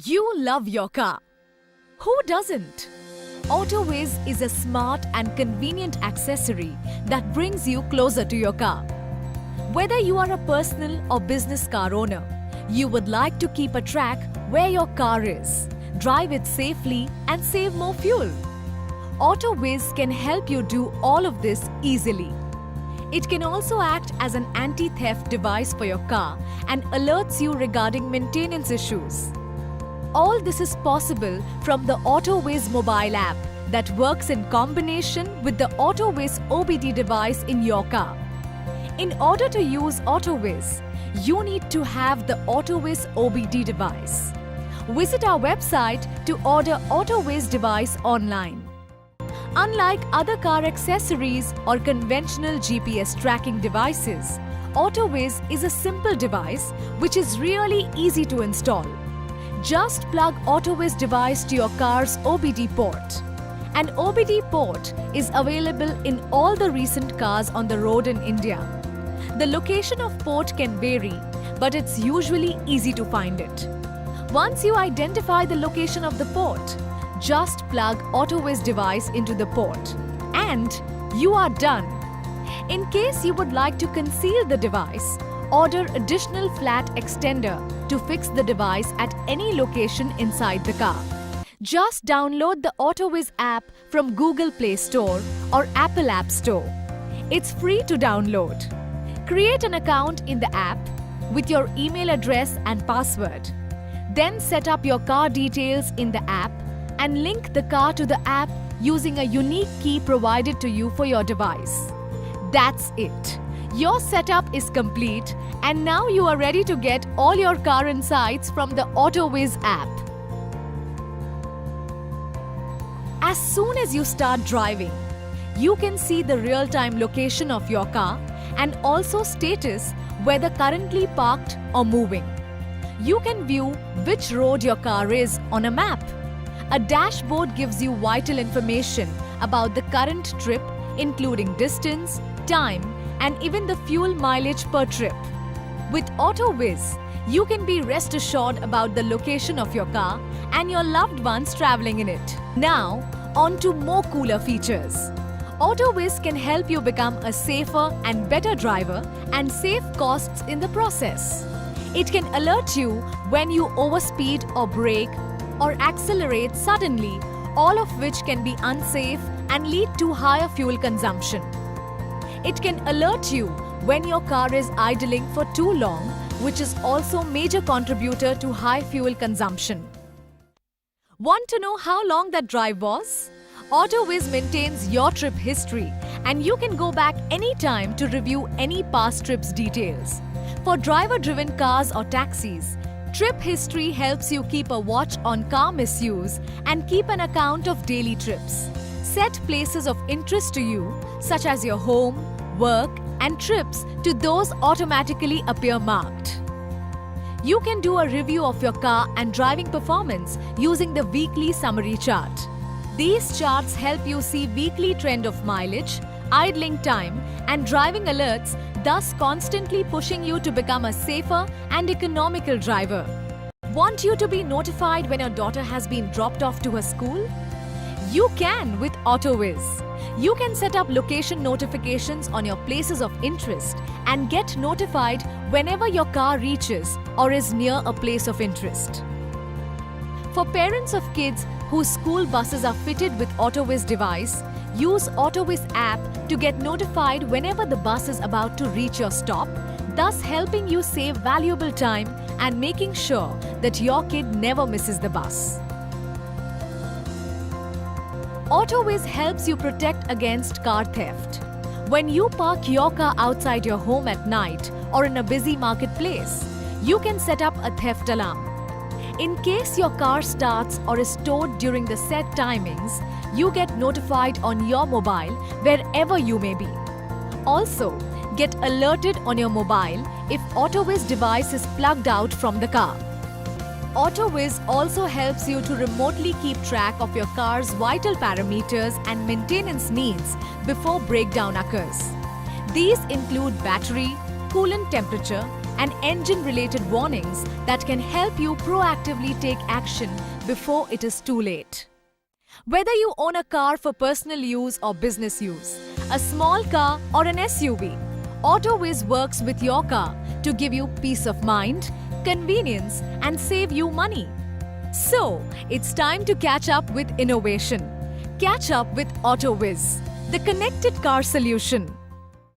You love your car. Who doesn't? AutoWiz is a smart and convenient accessory that brings you closer to your car. Whether you are a personal or business car owner, you would like to keep a track where your car is, drive it safely and save more fuel. AutoWiz can help you do all of this easily. It can also act as an anti-theft device for your car and alerts you regarding maintenance issues. All this is possible from the AutoWiz mobile app that works in combination with the AutoWiz OBD device in your car. In order to use AutoWiz, you need to have the AutoWiz OBD device. Visit our website to order AutoWiz device online. Unlike other car accessories or conventional GPS tracking devices, AutoWiz is a simple device which is really easy to install. Just plug AutoWiz device to your car's OBD port. An OBD port is available in all the recent cars on the road in India. The location of port can vary, but it's usually easy to find it. Once you identify the location of the port, just plug AutoWiz device into the port and you are done. In case you would like to conceal the device, order additional flat extender to fix the device at any location inside the car. Just download the AutoWiz app from Google Play Store or Apple App Store. It's free to download. Create an account in the app with your email address and password. Then set up your car details in the app and link the car to the app using a unique key provided to you for your device. That's it. Your setup is complete and now you are ready to get all your car insights from the AutoWiz app. As soon as you start driving, you can see the real-time location of your car and also status whether currently parked or moving. You can view which road your car is on a map. A dashboard gives you vital information about the current trip, including distance, time, and even the fuel mileage per trip. With AutoWiz, you can be rest assured about the location of your car and your loved ones traveling in it. Now, on to more cooler features. AutoWiz can help you become a safer and better driver and save costs in the process. It can alert you when you overspeed or brake or accelerate suddenly, all of which can be unsafe and lead to higher fuel consumption. It can alert you when your car is idling for too long, which is also a major contributor to high fuel consumption. Want to know how long that drive was? AutoWiz maintains your trip history and you can go back anytime to review any past trips details. For driver-driven cars or taxis, Trip History helps you keep a watch on car misuse and keep an account of daily trips. Set places of interest to you, such as your home, work, and trips, to those automatically appear marked. You can do a review of your car and driving performance using the weekly summary chart. These charts help you see weekly trend of mileage, idling time, and driving alerts, thus constantly pushing you to become a safer and economical driver. Want you to be notified when your daughter has been dropped off to her school? You can with AutoWiz. You can set up location notifications on your places of interest and get notified whenever your car reaches or is near a place of interest. For parents of kids whose school buses are fitted with AutoWiz device, use AutoWiz app to get notified whenever the bus is about to reach your stop, thus helping you save valuable time and making sure that your kid never misses the bus. AutoWiz helps you protect against car theft. When you park your car outside your home at night or in a busy marketplace, you can set up a theft alarm. In case your car starts or is towed during the set timings, you get notified on your mobile wherever you may be. Also, get alerted on your mobile if AutoWiz device is plugged out from the car. AutoWiz also helps you to remotely keep track of your car's vital parameters and maintenance needs before breakdown occurs. These include battery, coolant temperature, and engine-related warnings that can help you proactively take action before it is too late. Whether you own a car for personal use or business use, a small car or an SUV, AutoWiz works with your car to give you peace of mind, convenience, and save you money. So, it's time to catch up with innovation. Catch up with AutoWiz, the connected car solution.